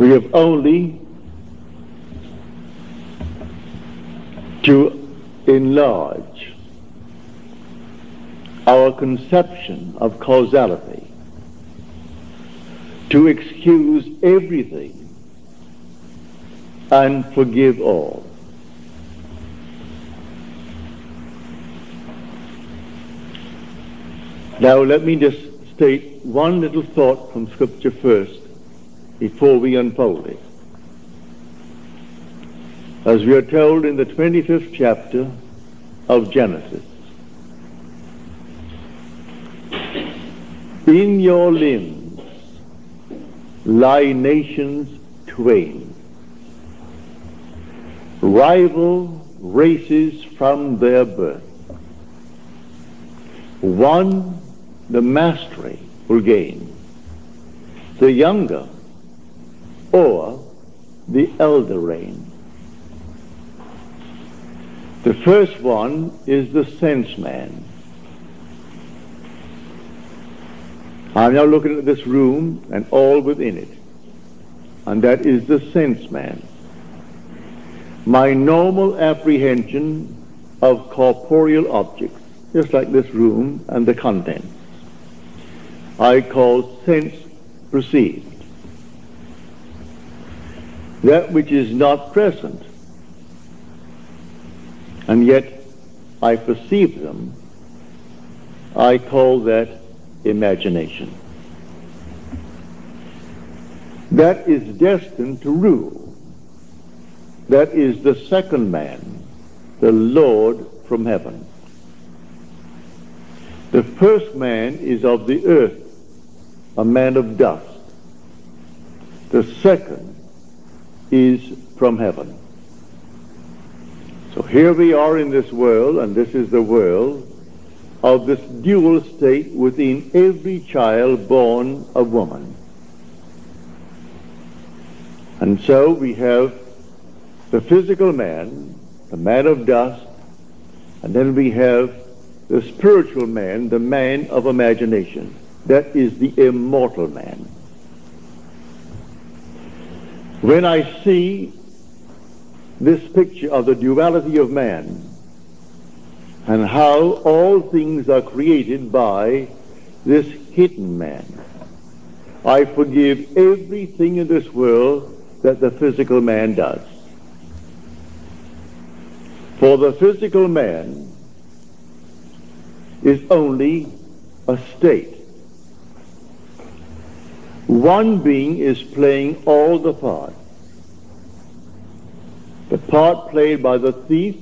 We have only to enlarge our conception of causality, to excuse everything and forgive all. Now let me just state one little thought from Scripture first before we unfold it. As we are told in the 25th chapter of Genesis, in your limbs lie nations twain, rival races from their birth. One the mastery will gain, the younger or the elder reign. The first one is the sense man. I'm now looking at this room and all within it, and that is the sense man. My normal apprehension of corporeal objects, just like this room and the contents, I call sense perceived. That which is not present, and yet I perceive them, I call that imagination. That is destined to rule. That is the second man, the Lord from heaven. The first man is of the earth, a man of dust. The second is from heaven. So here we are in this world, and this is the world of this dual state within every child born of woman. And so we have the physical man, the man of dust, and then we have the spiritual man, the man of imagination. That is the immortal man. When I see this picture of the duality of man and how all things are created by this hidden man, I forgive everything in this world that the physical man does. For the physical man is only a state. One being is playing all the parts. The part played by the thief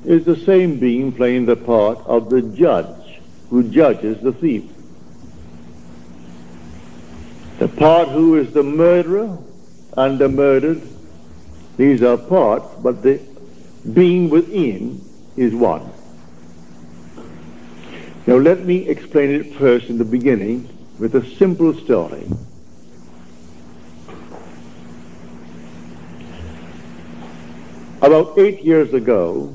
is the same being playing the part of the judge who judges the thief. The part who is the murderer and the murdered, these are parts, but the being within is one. Now let me explain it first in the beginning with a simple story. About 8 years ago,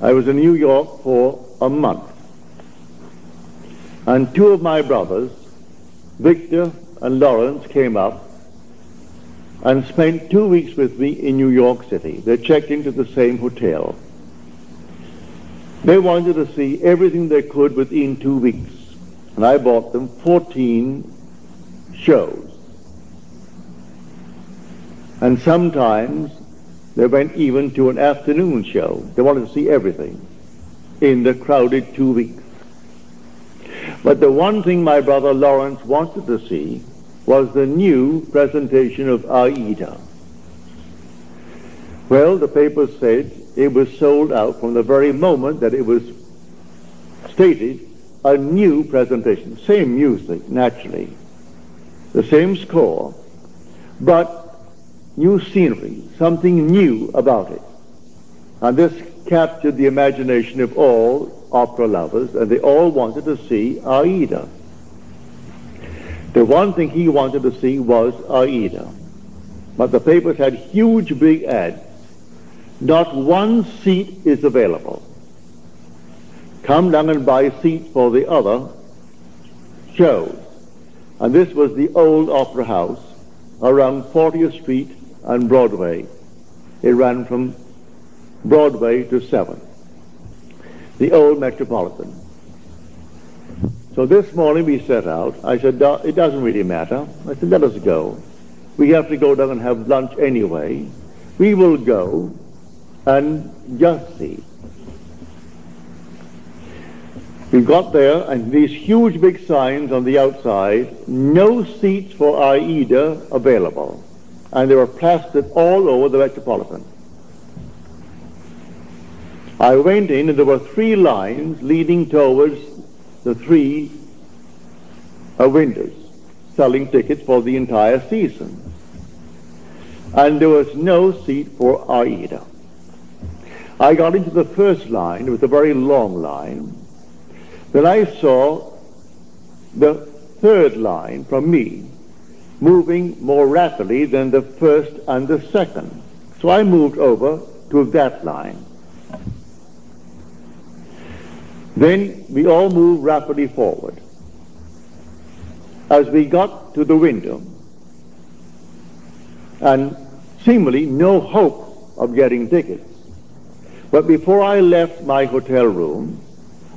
I was in New York for a month, and two of my brothers, Victor and Lawrence, came up and spent 2 weeks with me in New York City. They checked into the same hotel. They wanted to see everything they could within 2 weeks, and I bought them 14 shows. And sometimes they went even to an afternoon show. They wanted to see everything in the crowded 2 weeks. But the one thing my brother Lawrence wanted to see was the new presentation of Aida. Well, the paper said it was sold out from the very moment that it was stated, a new presentation. Same music, naturally. The same score, but new scenery, something new about it. And this captured the imagination of all opera lovers, and they all wanted to see Aida. The one thing he wanted to see was Aida. But the papers had huge big ads. Not one seat is available. Come down and buy seats for the other shows. And this was the old opera house around 40th Street and Broadway. It ran from Broadway to 7th, the old Metropolitan. So this morning we set out. I said, it doesn't really matter. I said, let us go. We have to go down and have lunch anyway. We will go and just see. We got there, and these huge big signs on the outside, no seats for AIDA available. And they were plastered all over the Metropolitan. I went in, and there were 3 lines leading towards the 3 windows, selling tickets for the entire season. And there was no seat for AIDA. I got into the first line. It was a very long line. Then I saw the 3rd line from me moving more rapidly than the 1st and the 2nd. So I moved over to that line. Then we all moved rapidly forward. As we got to the window, and seemingly no hope of getting tickets, but before I left my hotel room,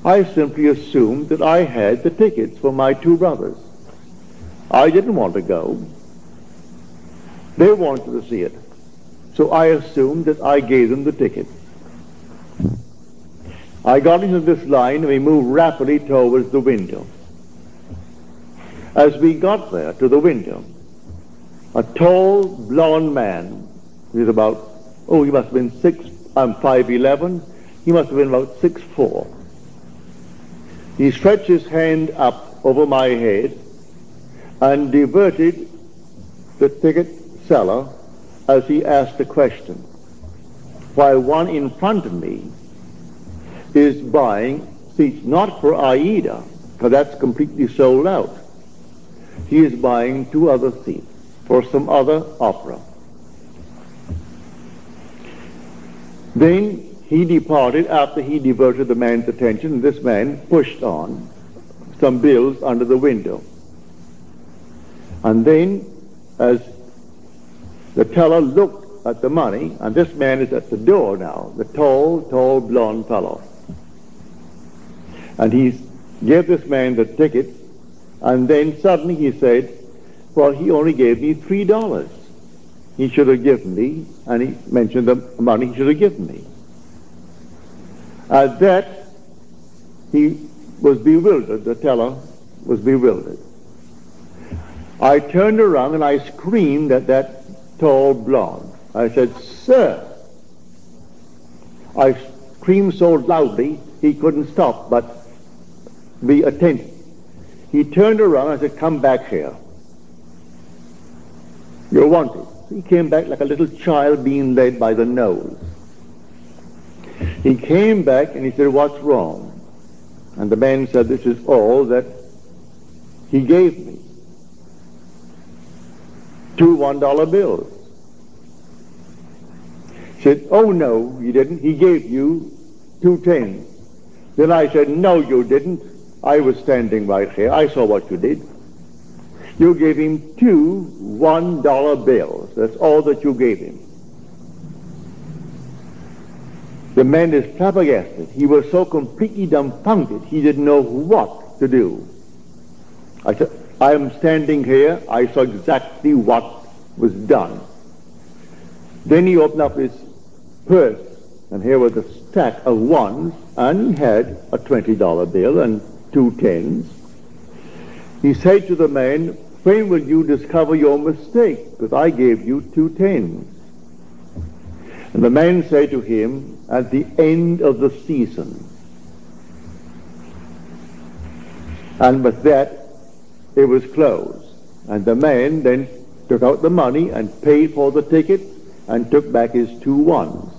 I simply assumed that I had the tickets for my 2 brothers. I didn't want to go. They wanted to see it. So I assumed that I gave them the tickets. I got into this line, and we moved rapidly towards the window. As we got there to the window, a tall, blond man, he was about, he must have been 5'11", he must have been about 6'4". He stretched his hand up over my head and diverted the ticket seller as he asked a question, while one in front of me is buying seats not for AIDA, because that's completely sold out. He is buying 2 other seats for some other opera. Then he departed after he diverted the man's attention, and this man pushed on some bills under the window. And then, as the teller looked at the money, and this man is at the door now, the tall, blond fellow. And he gave this man the ticket, and then suddenly he said, well, he only gave me $3. He should have given me, and he mentioned the money he should have given me. At that, he was bewildered. The teller was bewildered. I turned around and I screamed at that tall blonde. I said, sir. I screamed so loudly he couldn't stop but be attentive. He turned around and I said, come back here. You're wanted. He came back like a little child being led by the nose. He came back and he said, what's wrong? And the man said, this is all that he gave me. 2 $1 bills. He said, oh no, he didn't. He gave you 2 10s. Then I said, no, you didn't. I was standing right here. I saw what you did. You gave him 2 $1 bills. That's all that you gave him. The man is flabbergasted. He was so completely dumbfounded, he didn't know what to do. I said, I am standing here. I saw exactly what was done. Then he opened up his purse, and here was a stack of 1s, and he had a $20 bill and 2 10s. He said to the man, when will you discover your mistake? Because I gave you 2 10s. And the man said to him, at the end of the season. And with that, it was closed. And the man then took out the money and paid for the ticket and took back his 2 1s.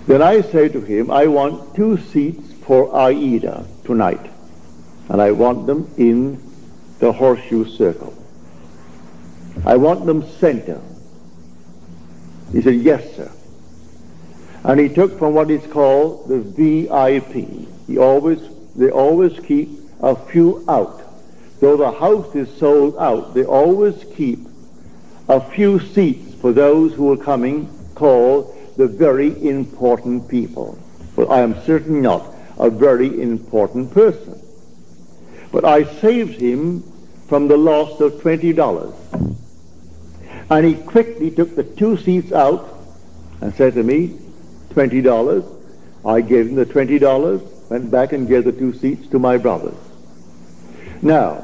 Then I say to him, I want 2 seats for AIDA tonight. And I want them in the horseshoe circle. I want them center. He said, yes, sir. And he took from what is called the VIP. They always keep a few out though the house is sold out, they always keep a few seats for those who are coming, called the very important people. Well, I am certainly not a very important person. But I saved him from the loss of $20. And he quickly took the 2 seats out and said to me, $20. I gave him the $20, went back and gave the 2 seats to my brothers. Now,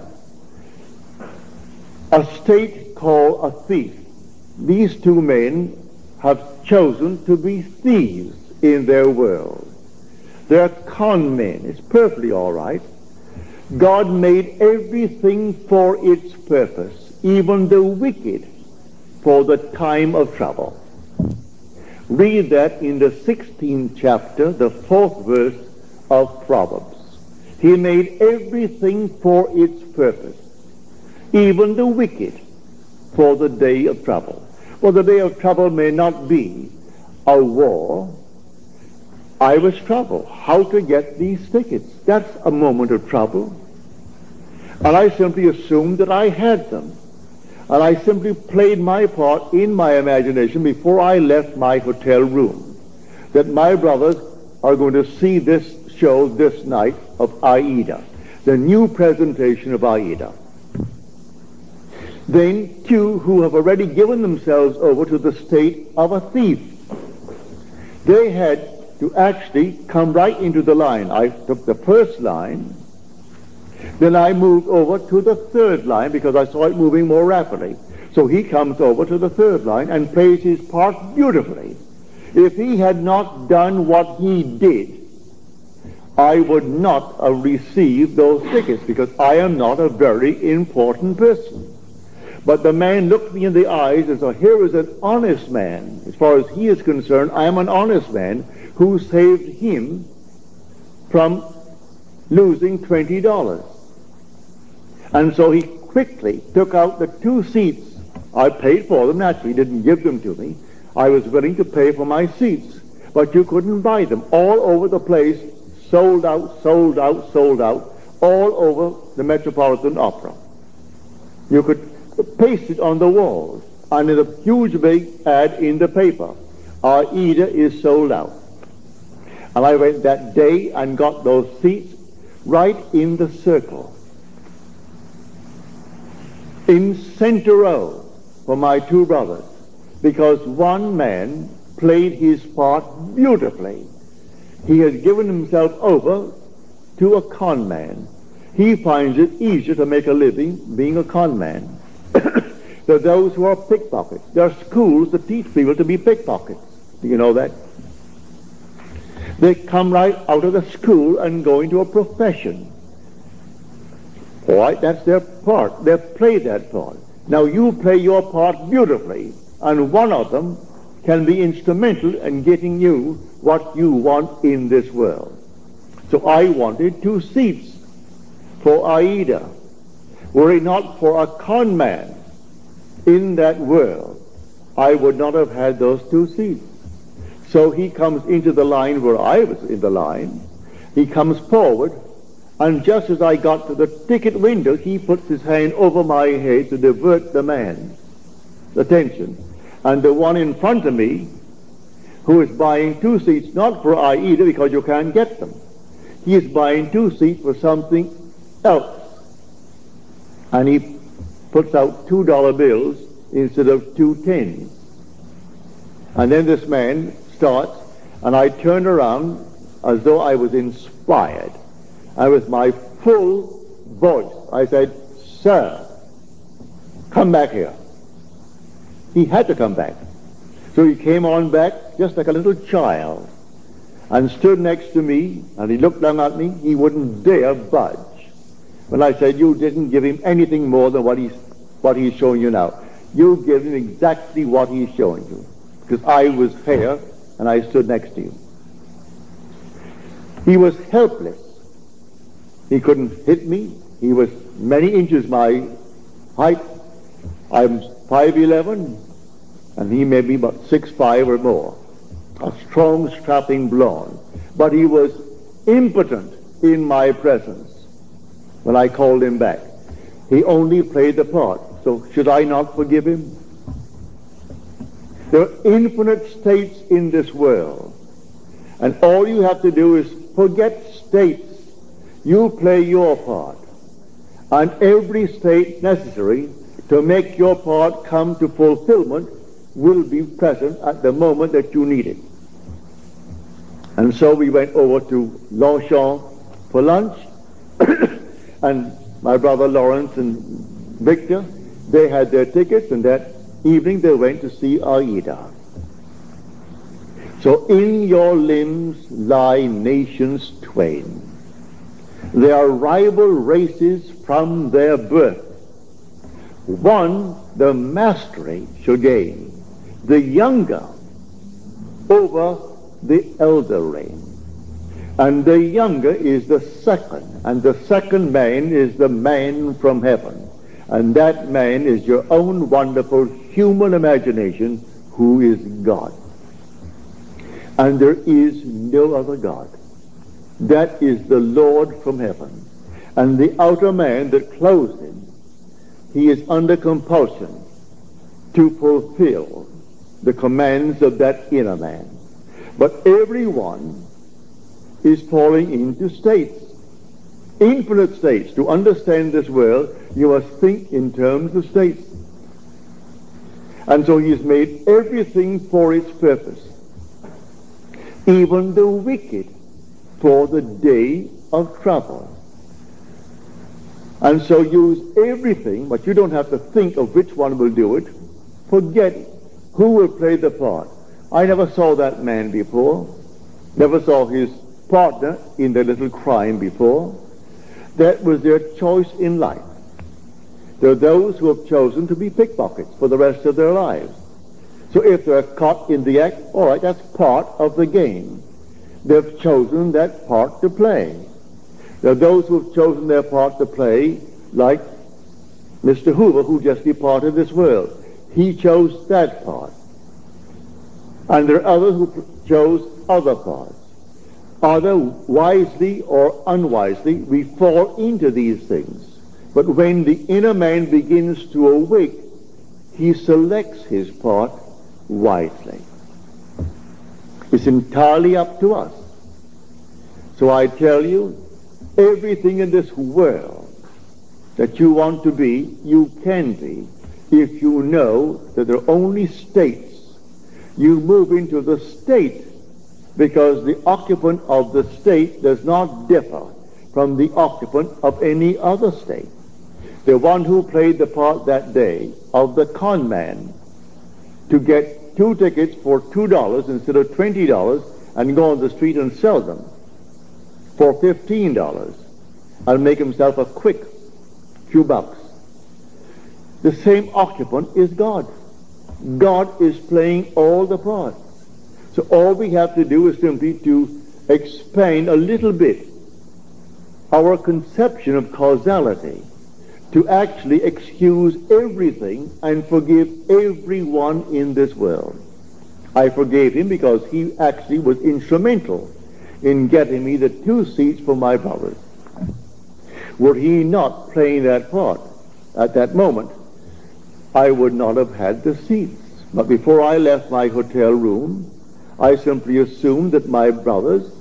a state called a thief. These 2 men have chosen to be thieves in their world. They're con men. It's perfectly all right. God made everything for its purpose, even the wicked for the time of trouble. Read that in the 16th chapter, the 4th verse of Proverbs. He made everything for its purpose, even the wicked for the day of trouble. Well, the day of trouble may not be a war. I was troubled. How to get these tickets? That's a moment of trouble. And I simply assumed that I had them. And I simply played my part in my imagination before I left my hotel room, that my brothers are going to see this show this night of Aida, the new presentation of Aida. Then 2 who have already given themselves over to the state of a thief. They had to actually come right into the line. I took the first line, then I moved over to the 3rd line because I saw it moving more rapidly. So he comes over to the 3rd line and plays his part beautifully. If he had not done what he did, I would not have received those tickets because I am not a very important person. But the man looked me in the eyes and said, here is an honest man. As far as he is concerned, I am an honest man who saved him from losing $20. And so he quickly took out the 2 seats. I paid for them, naturally, he didn't give them to me. I was willing to pay for my seats, but you couldn't buy them. All over the place, sold out, sold out, sold out, all over the Metropolitan Opera. You could paste it on the walls, and in a huge big ad in the paper, Aida is sold out. And I went that day and got those seats right in the circle, in center row for my 2 brothers, because one man played his part beautifully. He has given himself over to a con man. He finds it easier to make a living being a con man than those who are pickpockets. There are schools that teach people to be pickpockets. Do you know that? They come right out of the school and go into a profession. All right, that's their part. They've played that part. Now you play your part beautifully, and one of them can be instrumental in getting you what you want in this world. So I wanted 2 seats for Aida. Were it not for a con man in that world, I would not have had those 2 seats. So he comes into the line where I was in the line. He comes forward, and just as I got to the ticket window, he puts his hand over my head to divert the man's attention. And the one in front of me, who is buying 2 seats, not for Aida because you can't get them, he is buying 2 seats for something else. And he puts out $2 bills instead of 2 10s. And then this man starts, and I turned around as though I was inspired. And with my full voice, I said, "Sir, come back here." He had to come back. So he came on back just like a little child and stood next to me, and he looked down at me. He wouldn't dare budge. When I said, "You didn't give him anything more than what he's showing you now. You give him exactly what he's showing you." Because I was fair, and I stood next to you. He was helpless. He couldn't hit me. He was many inches my height. I'm 5'11", and he may be about 6'5" or more. A strong, strapping blonde. But he was impotent in my presence when I called him back. He only played the part. So should I not forgive him? There are infinite states in this world. And all you have to do is forget states. You play your part. And every state necessary to make your part come to fulfillment will be present at the moment that you need it. And so we went over to Longchamp for lunch, and my brother Lawrence and Victor, they had their tickets, and that evening they went to see Aida. So in your limbs lie nations twain. They are rival races from their birth. One the mastery shall gain, the younger over the elder reign. And the younger is the second, and the second man is the man from heaven. And that man is your own wonderful human imagination, who is God. And there is no other God. That is the Lord from heaven. And the outer man that clothes him, he is under compulsion to fulfill the commands of that inner man. But everyone is falling into states, infinite states. To understand this world, you must think in terms of states. And so he has made everything for its purpose, even the wicked for the day of trouble. And so use everything, but you don't have to think of which one will do it. Forget who will play the part. I never saw that man before, never saw his partner in the little crime before. That was their choice in life. There are those who have chosen to be pickpockets for the rest of their lives. So if they're caught in the act, all right, that's part of the game. They've chosen that part to play. There are those who have chosen their part to play, like Mr. Hoover, who just departed this world. He chose that part. And there are others who chose other parts. Either wisely or unwisely, we fall into these things. But when the inner man begins to awake, he selects his part wisely. It's entirely up to us. So I tell you, everything in this world that you want to be, you can be, if you know that there are only states. You move into the state because the occupant of the state does not differ from the occupant of any other state. The one who played the part that day of the con man to get 2 tickets for $2 instead of $20 and go on the street and sell them for $15 and make himself a quick few bucks. The same occupant is God. God is playing all the parts. So all we have to do is simply to expand a little bit our conception of causality, to actually excuse everything and forgive everyone in this world. I forgave him because he actually was instrumental in getting me the 2 seats for my brothers. Were he not playing that part at that moment, I would not have had the seats. But before I left my hotel room, I simply assumed that my brothers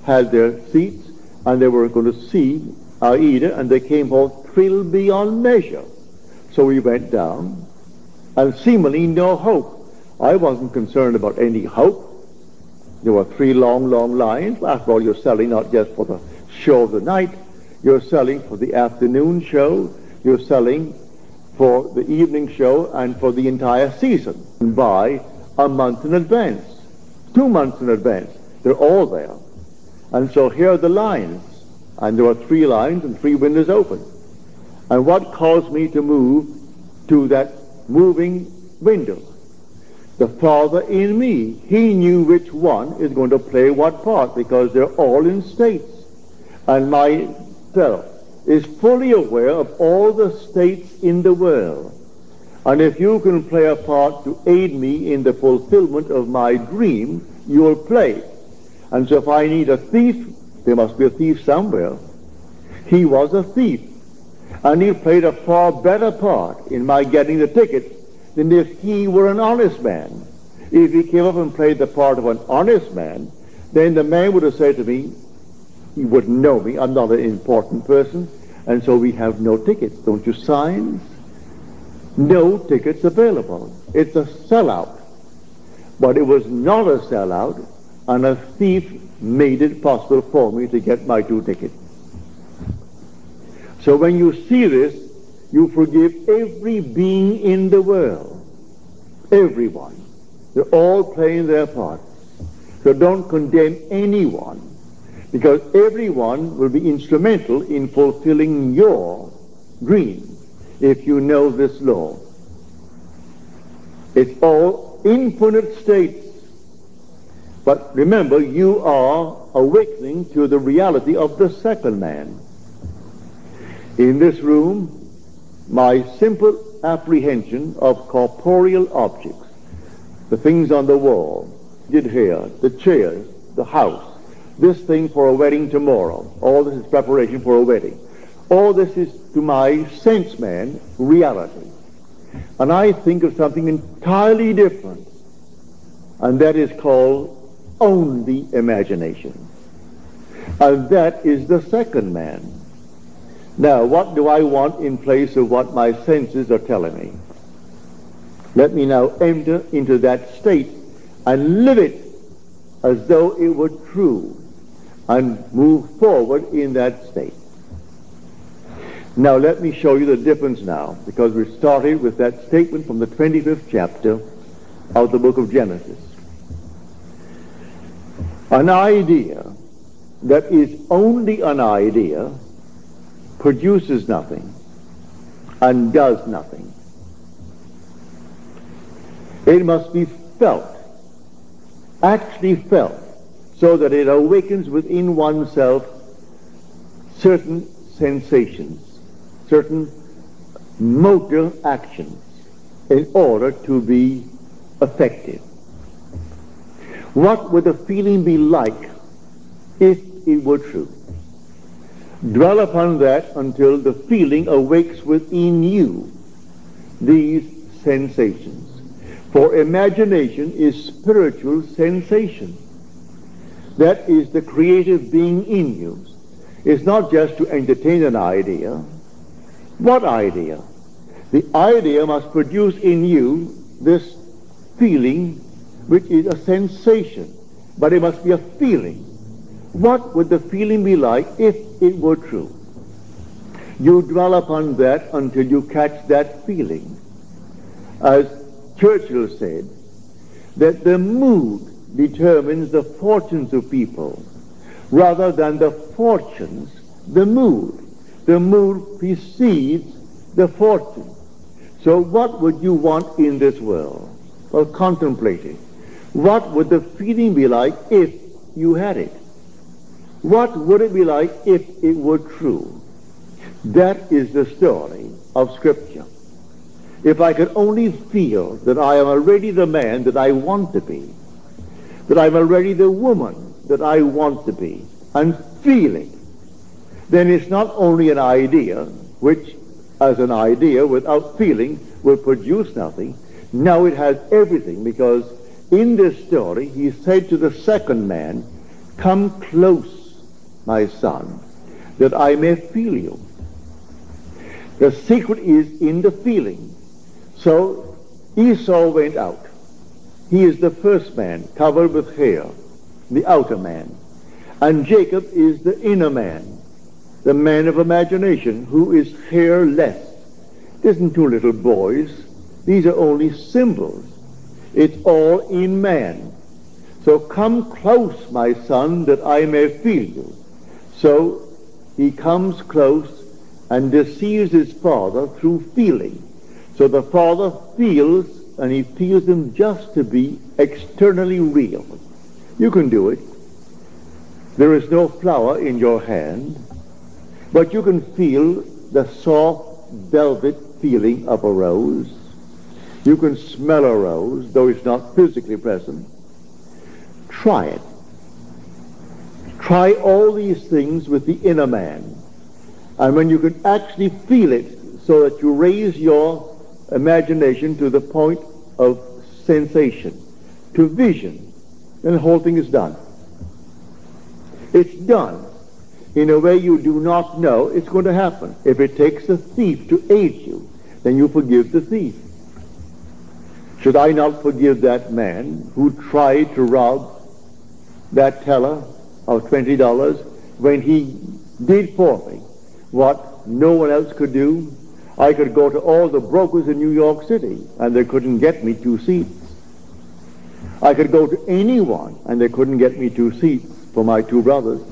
had their seats and they were going to see Aida, and they came home thrilled beyond measure. So we went down, and seemingly no hope. I wasn't concerned about any hope. There were 3 long, long lines. After all, you're selling not just for the show of the night, you're selling for the afternoon show, you're selling for the evening show and for the entire season. And buy a month in advance, 2 months in advance. They're all there. And so here are the lines. And there are 3 lines and 3 windows open. And what caused me to move to that moving window? The Father in me. He knew which one is going to play what part, because they're all in states. And my fellow is fully aware of all the states in the world. And if you can play a part to aid me in the fulfillment of my dream, you'll play. And so if I need a thief, there must be a thief somewhere. He was a thief. And he played a far better part in my getting the tickets than if he were an honest man. If he came up and played the part of an honest man, then the man would have said to me, he wouldn't know me, I'm not an important person, and so we have no tickets. Don't you sign? No tickets available. It's a sellout. But it was not a sellout, and a thief made it possible for me to get my 2 tickets. So when you see this, you forgive every being in the world. Everyone. They're all playing their part. So don't condemn anyone, because everyone will be instrumental in fulfilling your dream if you know this law. It's all infinite states. But remember, you are awakening to the reality of the second man. In this room, my simple apprehension of corporeal objects, the things on the wall, did here, the chairs, the house, this thing for a wedding tomorrow, all this is preparation for a wedding. All this is, to my sense man, reality. And I think of something entirely different, and that is called only imagination. And that is the second man. Now, what do I want in place of what my senses are telling me? Let me now enter into that state and live it as though it were true, and move forward in that state. Now let me show you the difference now, because we started with that statement from the 25th chapter of the book of Genesis. An idea that is only an idea produces nothing and does nothing. It must be felt, actually felt, so that it awakens within oneself certain sensations, certain motor actions in order to be effective. What would the feeling be like if it were true? Dwell upon that until the feeling awakes within you these sensations. For imagination is spiritual sensation. That is the creative being in you. It's not just to entertain an idea. What idea? The idea must produce in you this feeling, which is a sensation, but it must be a feeling. What would the feeling be like if it were true? You dwell upon that until you catch that feeling. As Churchill said, that the mood determines the fortunes of people rather than the fortunes, the mood. The mood precedes the fortune. So what would you want in this world? Well, contemplate it. What would the feeling be like if you had it? What would it be like if it were true? That is the story of Scripture. If I could only feel that I am already the man that I want to be, that I'm already the woman that I want to be, and feel it, then it's not only an idea, which as an idea without feeling will produce nothing. Now it has everything, because in this story he said to the second man, "Come close, my son, that I may feel you." The secret is in the feeling. So Esau went out. He is the first man, covered with hair, the outer man. And Jacob is the inner man, the man of imagination, who is hairless. It isn't two little boys. These are only symbols. It's all in man. So come close, my son, that I may feel you. So he comes close and deceives his father through feeling. So the father feels, and he feels him just to be externally real. You can do it. There is no flower in your hand, but you can feel the soft velvet feeling of a rose. You can smell a rose, though it's not physically present. Try it. Try all these things with the inner man, And when you can actually feel it so that you raise your imagination to the point of sensation, to vision, then the whole thing is done. It's done in a way you do not know it's going to happen. If it takes a thief to aid you, then you forgive the thief. Should I not forgive that man who tried to rob that teller of $20 when he did for me what no one else could do? I could go to all the brokers in New York City and they couldn't get me 2 seats. I could go to anyone and they couldn't get me 2 seats for my 2 brothers.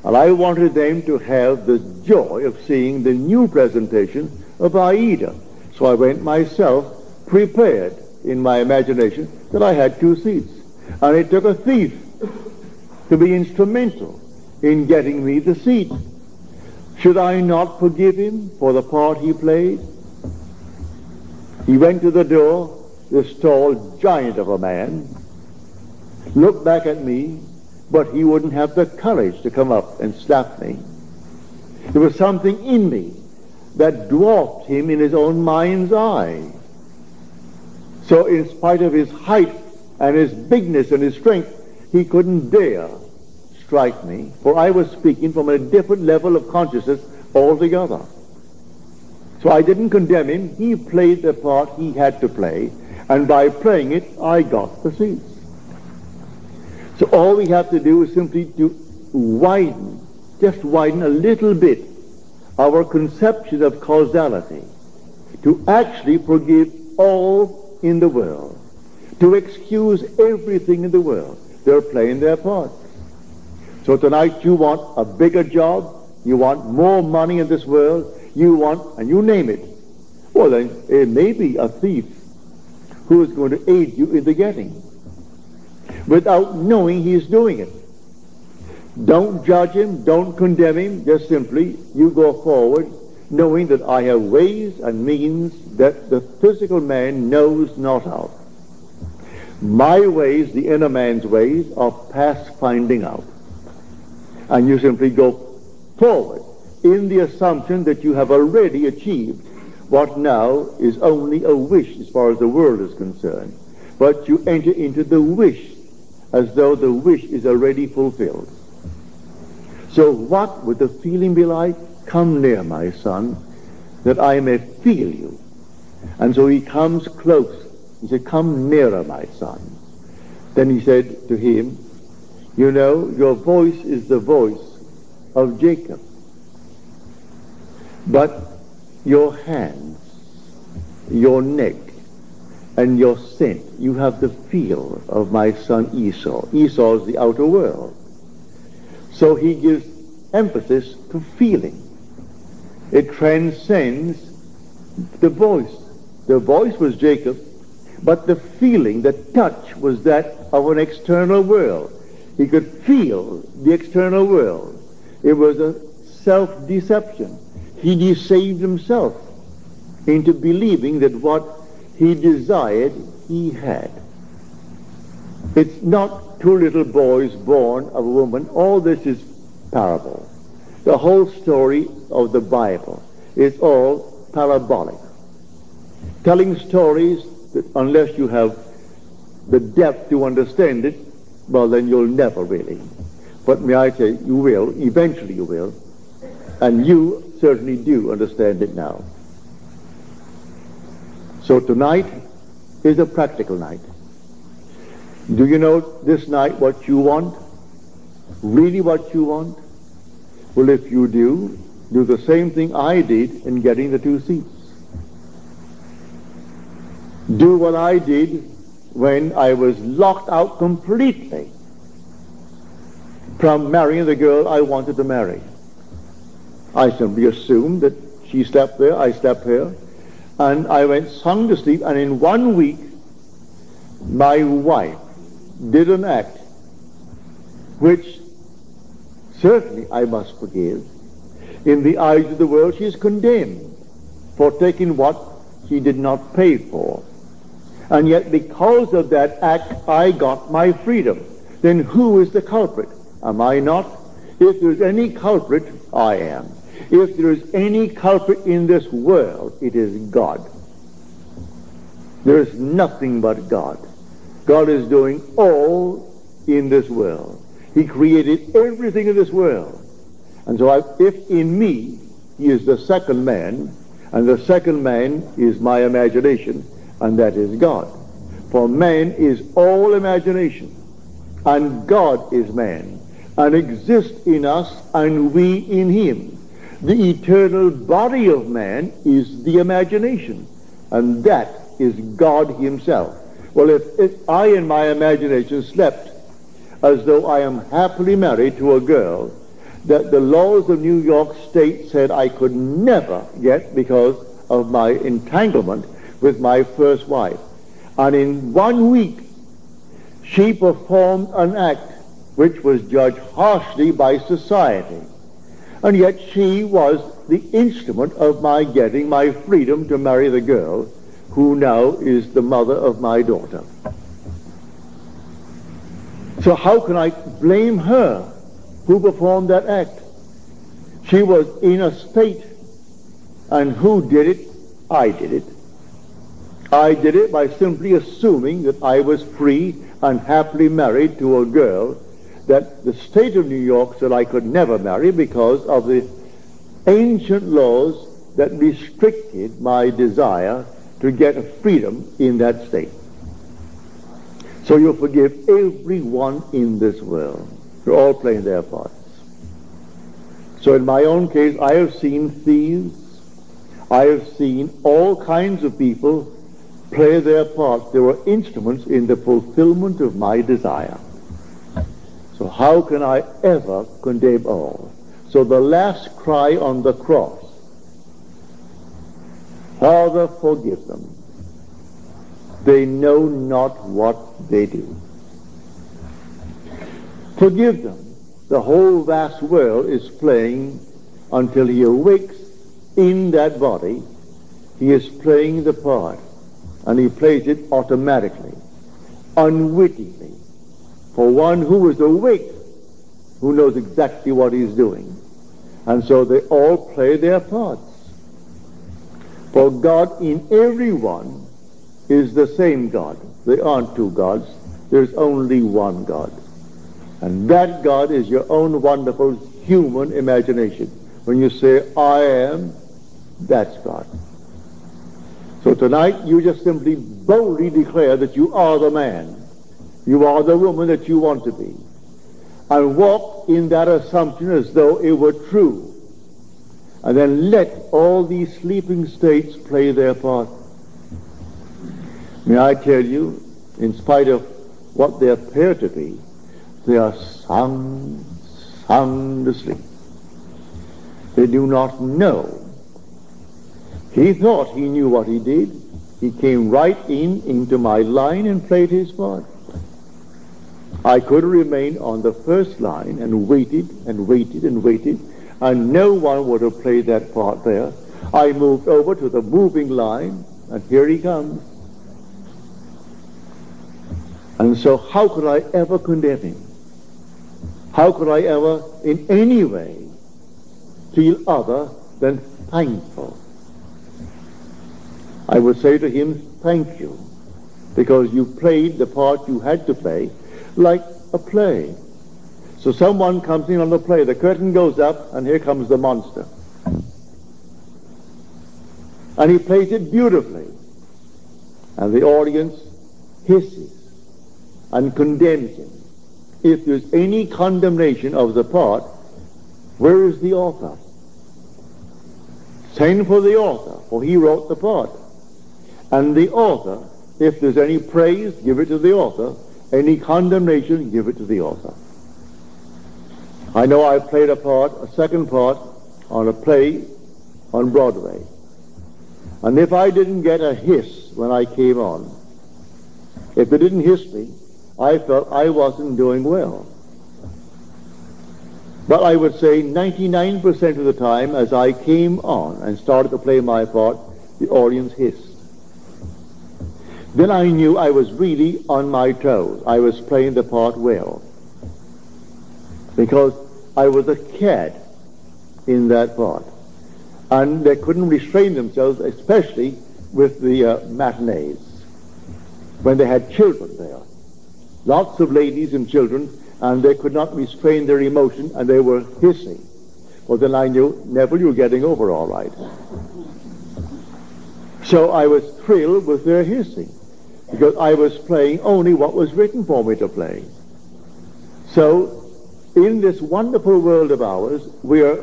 And I wanted them to have the joy of seeing the new presentation of Aida. So I went myself prepared in my imagination that I had 2 seats. And it took a thief to be instrumental in getting me the seat. Should I not forgive him for the part he played? He went to the door, this tall giant of a man, looked back at me, but he wouldn't have the courage to come up and slap me. There was something in me that dwarfed him in his own mind's eye. So in spite of his height and his bigness and his strength, he couldn't dare strike me, for I was speaking from a different level of consciousness altogether. So I didn't condemn him. He played the part he had to play, and by playing it, I got the seats. So all we have to do is simply to widen, just widen a little bit our conception of causality, to actually forgive all in the world, to excuse everything in the world. They're playing their part. So tonight you want a bigger job, you want more money in this world, you want, and you name it. Well then, it may be a thief who is going to aid you in the getting, without knowing he's doing it. Don't judge him, don't condemn him, just simply you go forward knowing that I have ways and means that the physical man knows not of. My ways, the inner man's ways, are past finding out. And you simply go forward in the assumption that you have already achieved what now is only a wish as far as the world is concerned. But you enter into the wish as though the wish is already fulfilled. So what would the feeling be like? Come near, my son, that I may feel you. And so he comes close. He said, come nearer, my son. Then he said to him, you know, your voice is the voice of Jacob, but your hands, your neck, and your scent, you have the feel of my son Esau. Esau is the outer world. So he gives emphasis to feeling. It transcends the voice. The voice was Jacob, but the feeling, the touch, was that of an external world. He could feel the external world. It was a self-deception. He deceived himself into believing that what he desired, he had. It's not 2 little boys born of a woman. All this is parable. The whole story of the Bible is all parabolic. Telling stories that unless you have the depth to understand it, well, then you'll never really. But may I say, you will, eventually you will, and you certainly do understand it now. So tonight is a practical night. Do you know this night what you want? Really what you want? Well, if you do the same thing I did in getting the 2 seats. Do what I did when I was locked out completely from marrying the girl I wanted to marry. I simply assumed that she slept there, I slept here, and I went sound asleep, and in 1 week my wife did an act which certainly I must forgive. In the eyes of the world she is condemned for taking what she did not pay for. And yet because of that act I got my freedom. Then who is the culprit? Am I not? If there's any culprit, I am. If there is any culprit in this world, it is God. There is nothing but God. God is doing all in this world. He created everything in this world. And so if in me he is the second man, and the second man is my imagination, and that is God. For man is all imagination, and God is man, and exists in us, and we in him. The eternal body of man is the imagination, and that is God himself. Well, if I in my imagination slept as though I am happily married to a girl that the laws of New York State said I could never get because of my entanglement with my first wife, and in 1 week she performed an act which was judged harshly by society, and yet she was the instrument of my getting my freedom to marry the girl who now is the mother of my daughter. So how can I blame her who performed that act? She was in a state, and who did it? I did it. I did it by simply assuming that I was free and happily married to a girl that the state of New York said I could never marry because of the ancient laws that restricted my desire to get a freedom in that state. So you forgive everyone in this world. They're all playing their parts. So in my own case, I have seen thieves. I have seen all kinds of people play their parts. They were instruments in the fulfillment of my desire. So how can I ever condemn all? So the last cry on the cross, Father, forgive them. They know not what they do. Forgive them. The whole vast world is playing until he awakes in that body. He is playing the part, and he plays it automatically, unwittingly. For one who is awake, who knows exactly what he's doing. And so they all play their parts. For God in everyone is the same God. There aren't two gods. There's only one God. And that God is your own wonderful human imagination. When you say, I am, that's God. So tonight you just simply boldly declare that you are the man. You are the woman that you want to be. And walk in that assumption as though it were true. And then let all these sleeping states play their part. May I tell you, in spite of what they appear to be, they are sound asleep. They do not know. He thought he knew what he did. He came right into my line and played his part. I could have remained on the first line and waited and waited and waited, and no one would have played that part there. I moved over to the moving line, and here he comes. And so how could I ever condemn him? How could I ever in any way feel other than thankful? I would say to him, thank you, because you played the part you had to play like a play. So someone comes in on the play, the curtain goes up, and here comes the monster. And he plays it beautifully. And the audience hisses and condemns him. If there's any condemnation of the part, where is the author? Send for the author, for he wrote the part. And the author, if there's any praise, give it to the author. Any condemnation, give it to the author. I know I played a second part on a play on Broadway. And if I didn't get a hiss when I came on, if they didn't hiss me, I felt I wasn't doing well. But I would say 99% of the time as I came on and started to play my part, the audience hissed. Then I knew I was really on my toes. I was playing the part well. Because I was a cad in that part. And they couldn't restrain themselves, especially with the matinees, when they had children there. Lots of ladies and children, and they could not restrain their emotion, and they were hissing. Well, then I knew, Neville, you're getting over all right. So I was thrilled with their hissing, because I was playing only what was written for me to play. So, in this wonderful world of ours, we are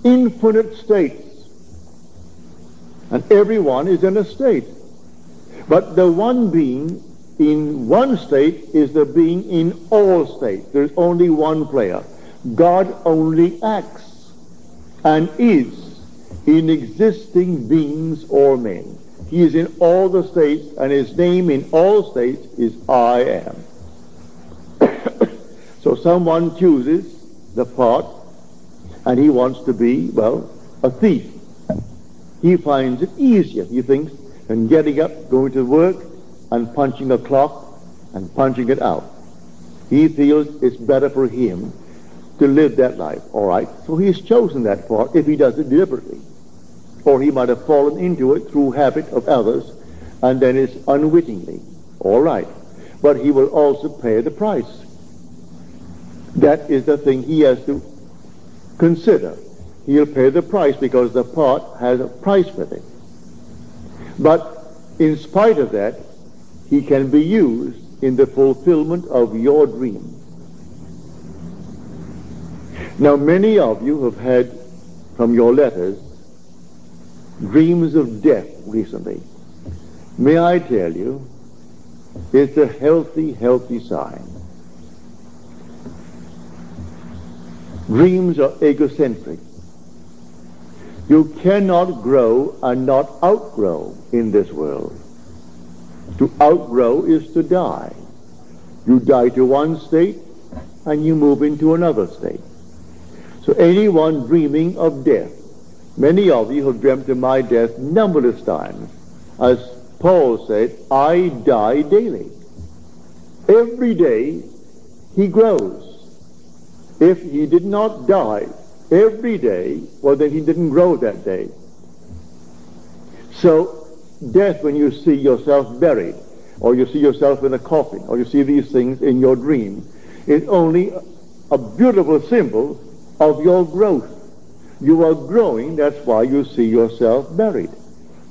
infinite states, and everyone is in a state. But the one being in one state is the being in all states. There's only one player. God only acts and is in existing beings or men. He is in all the states, and his name in all states is I am. So someone chooses the part, and he wants to be, well, a thief. He finds it easier, he thinks, than getting up, going to work, and punching a clock, and punching it out. He feels it's better for him to live that life. All right, so he's chosen that part if he does it deliberately. Or he might have fallen into it through habit of others, and then it's unwittingly. All right, but he will also pay the price. That is the thing he has to consider. He'll pay the price because the part has a price with it. But in spite of that, he can be used in the fulfillment of your dream. Now, many of you have had, from your letters, dreams of death recently. May I tell you, it's a healthy, healthy sign. Dreams are egocentric. You cannot grow and not outgrow in this world. To outgrow is to die. You die to one state and you move into another state. So anyone dreaming of death, many of you have dreamt of my death numberless times. As Paul said, I die daily. Every day he grows. If he did not die every day, well, then he didn't grow that day. So death, when you see yourself buried, or you see yourself in a coffin, or you see these things in your dream, is only a beautiful symbol of your growth. You are growing, that's why you see yourself buried,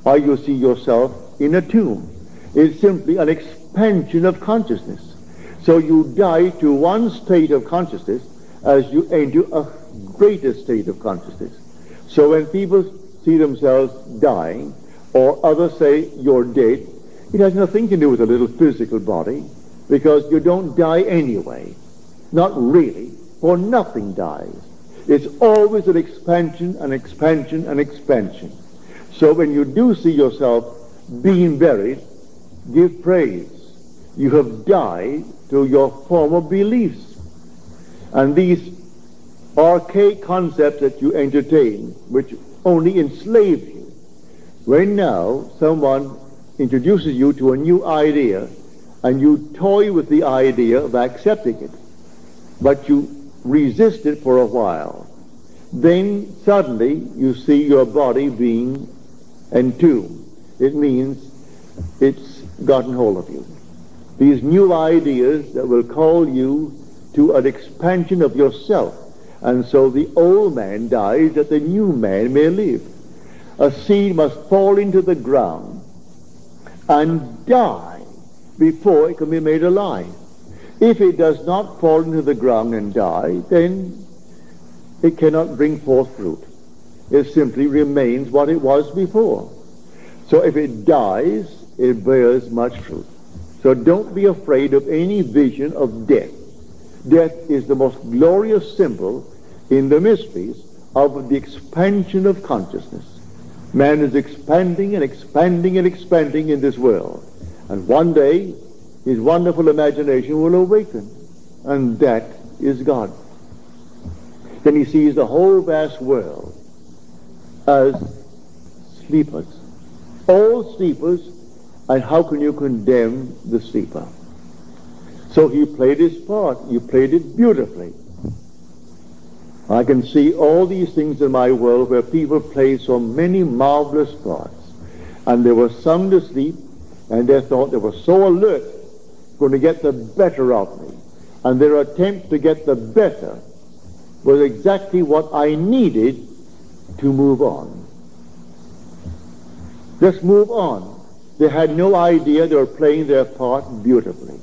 or you see yourself in a tomb. It's simply an expansion of consciousness. So you die to one state of consciousness as you enter a greater state of consciousness. So when people see themselves dying, or others say you're dead, it has nothing to do with a little physical body, because you don't die anyway. Not really, for nothing dies. It's always an expansion, an expansion, an expansion. So when you do see yourself being buried, give praise. You have died to your former beliefs. And these archaic concepts that you entertain, which only enslave you, when now someone introduces you to a new idea, and you toy with the idea of accepting it, but you resist it for a while, then suddenly you see your body being entombed. It means it's gotten hold of you. These new ideas that will call you to an expansion of yourself. And so the old man dies that the new man may live. A seed must fall into the ground and die before it can be made alive. If it does not fall into the ground and die, then it cannot bring forth fruit. It simply remains what it was before. So if it dies, it bears much fruit. So don't be afraid of any vision of death. Death is the most glorious symbol in the mysteries of the expansion of consciousness. Man is expanding and expanding and expanding in this world. And one day, his wonderful imagination will awaken. And that is God. Then he sees the whole vast world as sleepers. All sleepers, and how can you condemn the sleeper? So he played his part. He played it beautifully. I can see all these things in my world where people play so many marvelous parts, and they were sound asleep, and they thought they were so alert, going to get the better of me, and their attempt to get the better was exactly what I needed to move on. Just move on. They had no idea they were playing their part beautifully.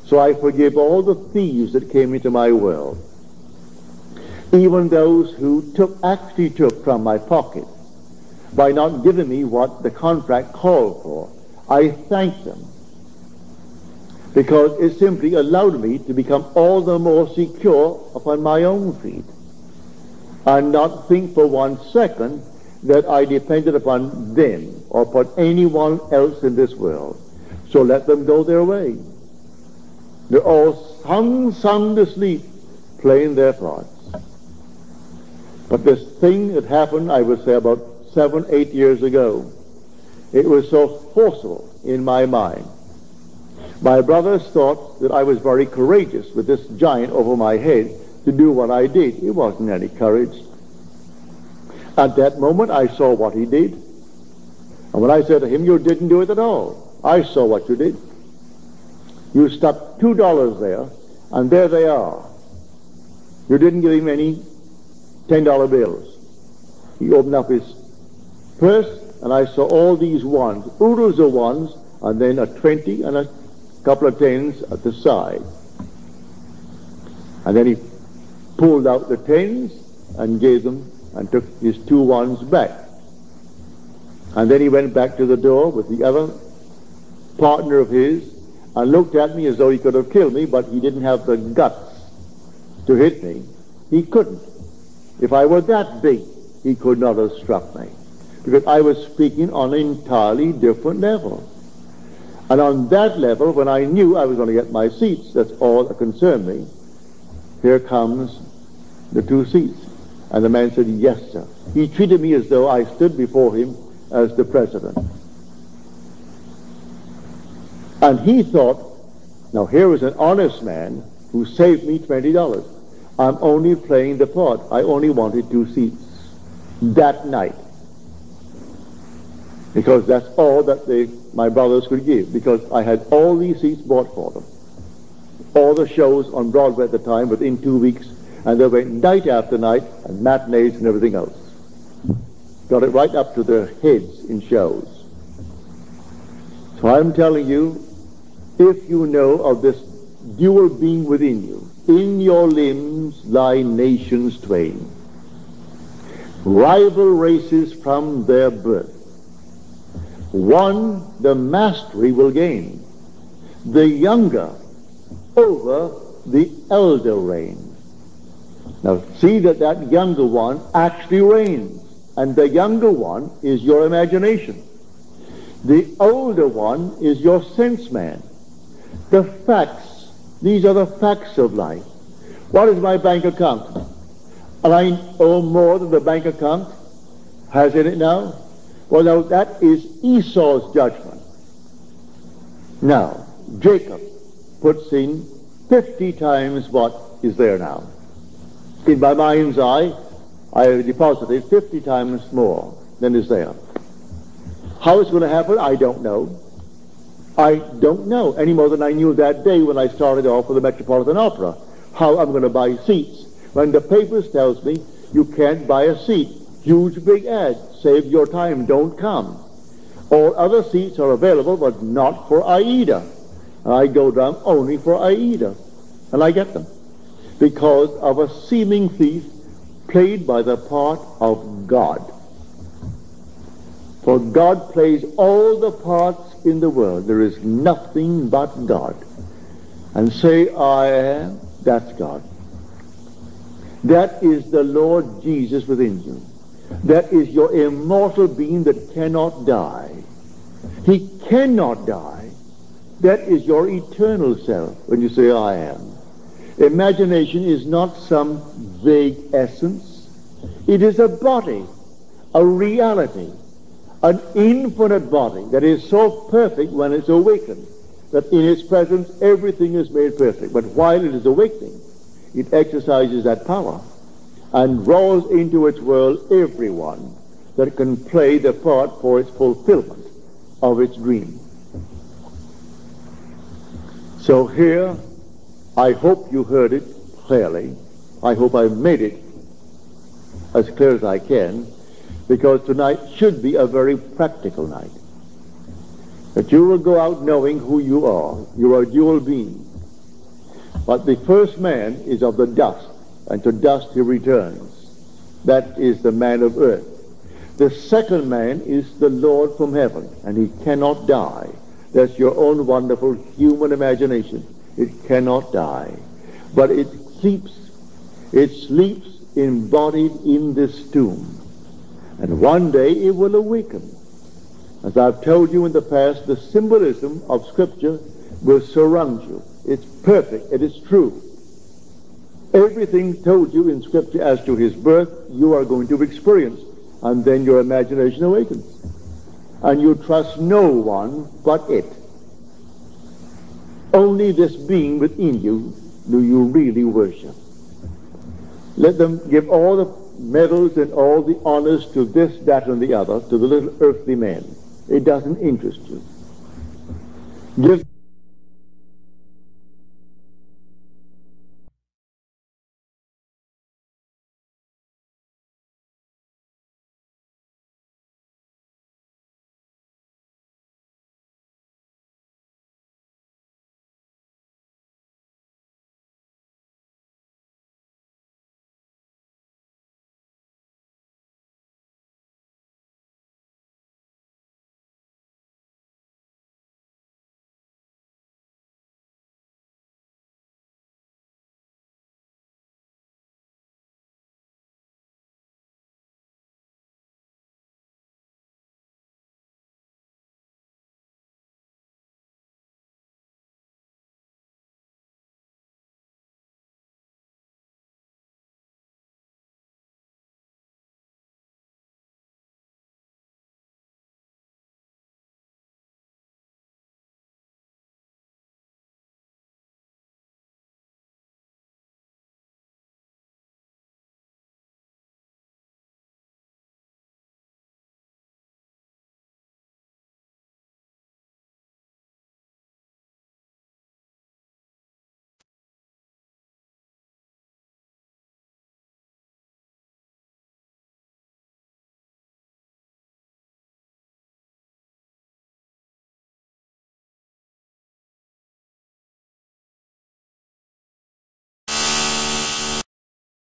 So I forgive all the thieves that came into my world. Even those who actually took from my pocket by not giving me what the contract called for. I thank them, because it simply allowed me to become all the more secure upon my own feet and not think for 1 second that I depended upon them or upon anyone else in this world. So let them go their way. They're all sound asleep, playing their parts. But this thing that happened, I would say about 7, 8 years ago, it was so forceful in my mind. My brothers thought that I was very courageous with this giant over my head to do what I did. It wasn't any courage. At that moment, I saw what he did. And when I said to him, "You didn't do it at all. I saw what you did. You stuck $2 there, and there they are. You didn't give him any $10 bills." He opened up his purse, and I saw all these ones, oodles of ones, and then a 20 and a couple of 10s at the side. And then he pulled out the 10s and gave them and took his 2 ones back. And then he went back to the door with the other partner of his and looked at me as though he could have killed me, but he didn't have the guts to hit me. He couldn't. If I were that big, he could not have struck me, because I was speaking on an entirely different level. And on that level, when I knew I was going to get my seats, that's all that concerned me. Here comes the 2 seats. And the man said, "Yes, sir." He treated me as though I stood before him as the president. And he thought, now here was an honest man who saved me $20. I'm only playing the part. I only wanted 2 seats that night, because that's all that my brothers could give, because I had all these seats bought for them. All the shows on Broadway at the time within 2 weeks, and they went night after night, and matinees and everything else. Got it right up to their heads in shows. So I'm telling you, if you know of this dual being within you, in your limbs lie nations twain, rival races from their birth. One the mastery will gain, the younger over the elder reign. Now see that younger one actually reigns, and the younger one is your imagination. The older one is your sense man. The facts, these are the facts of life. What is my bank account? And I owe more than the bank account has in it now? Well, now that is Esau's judgment. Now, Jacob puts in 50 times what is there now. In my mind's eye, I have deposited 50 times more than is there. How it's going to happen, I don't know. I don't know any more than I knew that day when I started off with the Metropolitan Opera, how I'm going to buy seats. When the papers tells me you can't buy a seat, huge big ad, save your time, don't come. All other seats are available, but not for Aida. And I go down only for Aida, and I get them, because of a seeming thief played by the part of God. For God plays all the parts in the world. There is nothing but God. And say, I am, that's God. That is the Lord Jesus within you. That is your immortal being that cannot die. He cannot die. That is your eternal self when you say, I am. Imagination is not some vague essence. It is a body, a reality, an infinite body that is so perfect when it's awakened that in its presence everything is made perfect. But while it is awakening, it exercises that power. and draws into its world everyone that can play the part for its fulfillment of its dream. So here, I hope you heard it clearly. I hope I made it as clear as I can, because tonight should be a very practical night. That you will go out knowing who you are. You are a dual being. But the first man is of the dust, and to dust he returns. That is the man of earth. The second man is the Lord from heaven, and he cannot die. That's your own wonderful human imagination. It cannot die. But it sleeps. It sleeps embodied in this tomb. And one day it will awaken. As I've told you in the past, the symbolism of Scripture will surround you. It's perfect. It is true. Everything told you in Scripture as to his birth, you are going to experience. And then your imagination awakens. And you trust no one but it. Only this being within you do you really worship. Let them give all the medals and all the honors to this, that, and the other, to the little earthly man. It doesn't interest you. Give